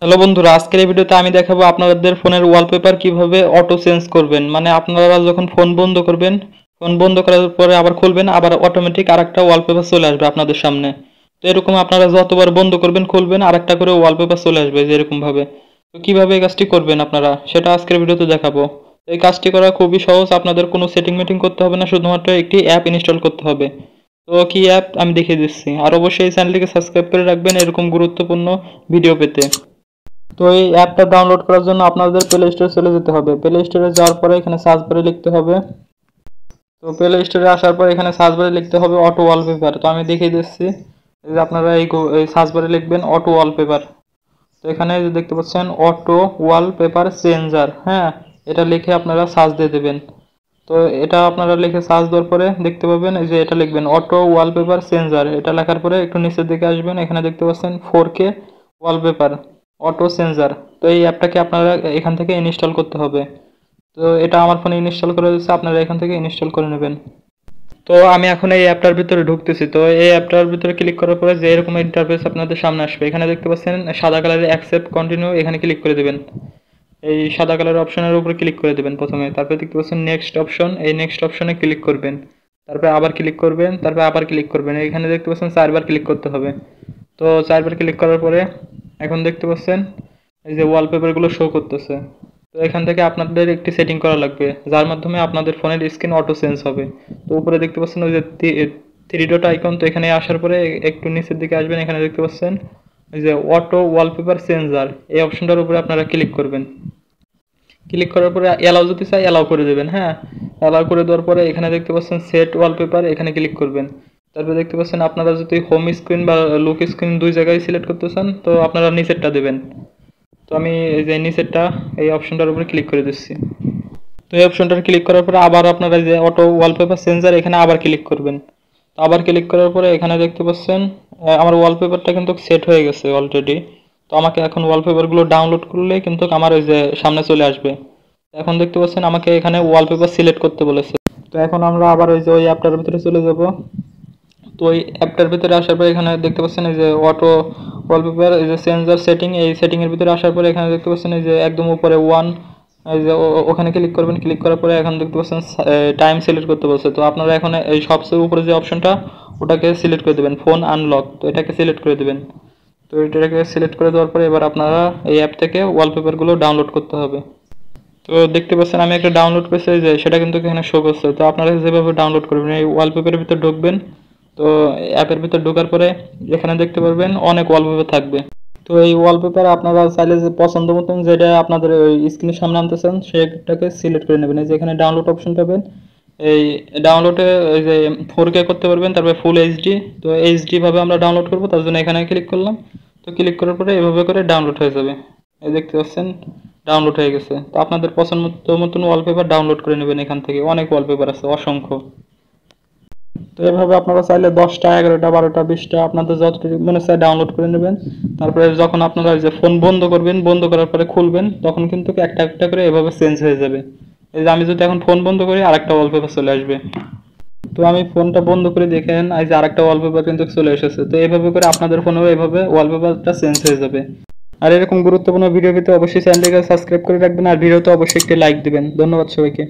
Hello বন্ধুরা, আজকের এই ভিডিওতে আমি দেখাবো আপনাদের ফোনের ওয়ালপেপার কিভাবে অটো চেঞ্জ করবেন। মানে আপনারা যখন ফোন বন্ধ করবেন, ফোন বন্ধ করার পরে আবার খুলবেন, আবার অটোমেটিক আরেকটা ওয়ালপেপার চলে আসবে আপনাদের সামনে। তো এরকম আপনারা যতবার বন্ধ করবেন খুলবেন আরেকটা করে ওয়ালপেপার চলে আসবে যেরকম ভাবে। তো কিভাবে এই কাজটি করবেন আপনারা সেটা আজকের ভিডিওতে দেখাবো। এই কাজটি করা খুবই সহজ, আপনাদের কোনো সেটিং মেটিং করতে হবে না, শুধুমাত্র একটি অ্যাপ ইনস্টল করতে হবে। তো কি অ্যাপ আমি দেখিয়ে দিচ্ছি, আর অবশ্যই এই চ্যানেলটিকে সাবস্ক্রাইব করে রাখবেন এরকম গুরুত্বপূর্ণ ভিডিও পেতে। তো এই অ্যাপটা ডাউনলোড করার জন্য আপনাদের প্লে স্টোরে চলে যেতে হবে। প্লে স্টোরে যাওয়ার পরে এখানে সার্চ বারে লিখতে হবে। তো প্লে স্টোরে আসার পর এখানে সার্চ বারে লিখতে হবে অটো ওয়ালপেপার। তো আমি দেখিয়ে দিচ্ছি, এই যে আপনারা এই সার্চ বারে লিখবেন অটো ওয়ালপেপার। তো এখানে যে দেখতে পাচ্ছেন অটো ওয়ালপেপার চেঞ্জার, হ্যাঁ, এটা লিখে আপনারা সার্চ দিয়ে দেবেন। তো এটা আপনারা লিখে সার্চ দেওয়ার পরে দেখতে পাবেন এই যে এটা লিখবেন অটো ওয়ালপেপার চেঞ্জার। এটা লেখার পরে একটু নিচের দিকে আসবেন, এখানে দেখতে পাচ্ছেন 4K ওয়ালপেপার অটো চেঞ্জার। তো এই অ্যাপটাকে আপনারা এখান থেকে ইনস্টল করতে হবে। তো এটা আমার ফোনে ইনস্টল করে দিচ্ছে, আপনারা এখান থেকে ইনস্টল করে নেবেন। তো আমি এখন এই অ্যাপটার ভিতরে ঢুকতেছি। তো এই অ্যাপটার ভিতরে ক্লিক করার পরে যে এরকম ইন্টারফেস আপনাদের সামনে আসবে, এখানে দেখতে পাচ্ছেন সাদা কালারের অ্যাকসেপ্ট কন্টিনিউ, এখানে ক্লিক করে দেবেন। এই সাদা কালার অপশনের উপরে ক্লিক করে দেবেন প্রথমে, তারপরে দেখতে পাচ্ছেন নেক্সট অপশন, এই নেক্সট অপশনে ক্লিক করবেন, তারপরে আবার ক্লিক করবেন, তারপরে আবার ক্লিক করবেন। এখানে দেখতে পাচ্ছেন 4বার ক্লিক করতে হবে। তো 4বার ক্লিক করার পরে এখন দেখতে পাচ্ছেন এই যে ওয়ালপেপারগুলো শো করতেছে। তো এখান থেকে আপনাদের একটি সেটিং করা লাগবে যার মাধ্যমে আপনাদের ফোনের স্ক্রিন অটো চেঞ্জ হবে। তো উপরে দেখতে পাচ্ছেন ওই যে থ্রি ডট আইকন, তো এখানে আসার পরে একটু নিচের দিকে আসবেন, এখানে দেখতে পাচ্ছেন এই যে অটো ওয়ালপেপার চেঞ্জার, এই অপশনটার উপরে আপনারা ক্লিক করবেন। ক্লিক করার পরে অ্যালাউ যদি চাই অ্যালাউ করে দেবেন, হ্যাঁ। অ্যালাউ করে দেওয়ার পরে এখানে দেখতে পাচ্ছেন সেট ওয়ালপেপার, এখানে ক্লিক করবেন। তারপরে দেখতে পাচ্ছেন আপনারা যদি হোম স্ক্রিন বা লুক স্ক্রিন দুই জায়গায় সিলেক্ট করতে চান তো আপনারা নিচেরটা দেবেন। তো আমি এই যে নিচেরটা এই অপশনটার উপরে ক্লিক করে দিচ্ছি। তো এই অপশনটার ক্লিক করার পরে আবার আপনারা যে অটো ওয়ালপেপার চেঞ্জার এখানে আবার ক্লিক করবেন। তো আবার ক্লিক করার পরে এখানে দেখতে পাচ্ছেন আমার ওয়ালপেপারটা কিন্তু সেট হয়ে গেছে অলরেডি। তো আমাকে এখন ওয়ালপেপারগুলো ডাউনলোড করলে কিন্তু আমার ওই যে সামনে চলে আসবে। এখন দেখতে পাচ্ছেন আমাকে এখানে ওয়ালপেপার সিলেক্ট করতে বলেছে। তো এখন আমরা আবার ওই যে ওই অ্যাপটার ভিতরে চলে যাব। তো ওই অ্যাপটার ভিতরে আসার পরে এখানে দেখতে পাচ্ছেন এই যে অটো ওয়ালপেপার, এই যে চেঞ্জার সেটিং, এই সেটিং এর ভিতরে আসার পরে এখানে দেখতে পাচ্ছেন এই যে একদম উপরে ওয়ান, এই যে ওখানে ক্লিক করবেন। ক্লিক করার পরে এখন দেখতে পাচ্ছেন টাইম সিলেক্ট করতে বলছে। তো আপনারা এখন এই সবচেয়ে উপরে যে অপশনটা ওটাকে সিলেক্ট করে দেবেন, ফোন আনলক, তো এটাকে সিলেক্ট করে দেবেন। তো এটাকে সিলেক্ট করে দেওয়ার পরে এবার আপনারা এই অ্যাপ থেকে ওয়ালপেপারগুলো ডাউনলোড করতে হবে। তো দেখতে পাচ্ছেন আমি একটা ডাউনলোড করেছি, যে সেটা কিন্তু এখানে শো করছে। তো আপনারা যেভাবে ডাউনলোড করবেন এই ওয়ালপেপারের ভিতর ঢুকবেন। তো অ্যাপের ভিতর ঢোকার পরে এখানে দেখতে পারবেন অনেক ওয়ালপেপার থাকবে। তো এই ওয়ালপেপার আপনারা চাইলে যে পছন্দ মতন যেটা আপনাদের ওই স্ক্রিনের সামনে আনতে চান সেটাকে সিলেক্ট করে নেবেন। এই যে এখানে ডাউনলোড অপশন পাবেন, এই ডাউনলোডে এই যে 4K করতে পারবেন, তারপরে ফুল এইচডি। তো এইচডি ভাবে আমরা ডাউনলোড করবো, তার জন্য এখানে ক্লিক করলাম। তো ক্লিক করার পরে এভাবে করে ডাউনলোড হয়ে যাবে। এই দেখতে পাচ্ছেন ডাউনলোড হয়ে গেছে। তো আপনাদের পছন্দ মতন ওয়ালপেপার ডাউনলোড করে নেবেন, এখান থেকে অনেক ওয়ালপেপার আছে অসংখ্য। তো এভাবে আপনারা চাইলে 10টা 11টা 12টা 20টা আপনাদের যতটুকু মনে চায় ডাউনলোড করে নেবেন। তারপরে যখন আপনারা যে ফোন বন্ধ করবেন, বন্ধ করার পরে খুলবেন, তখন কিন্তু একটা একটা করে এভাবে চেঞ্জ হয়ে যাবে। এই যে আমি যদি এখন ফোন বন্ধ করি আরেকটা ওয়ালপেপার চলে আসবে। তো আমি ফোনটা বন্ধ করে দেখেন এই যে আরেকটা ওয়ালপেপার কিন্তু চলে এসেছে। তো এইভাবে করে আপনাদের ফোনেও এভাবে ওয়ালপেপারটা চেঞ্জ হয়ে যাবে। আর এরকম গুরুত্বপূর্ণ ভিডিও পেতে অবশ্যই চ্যানেলটিকে সাবস্ক্রাইব করে রাখবেন, আর ভিডিওতে অবশ্যই একটি লাইক দিবেন। ধন্যবাদ সবাইকে।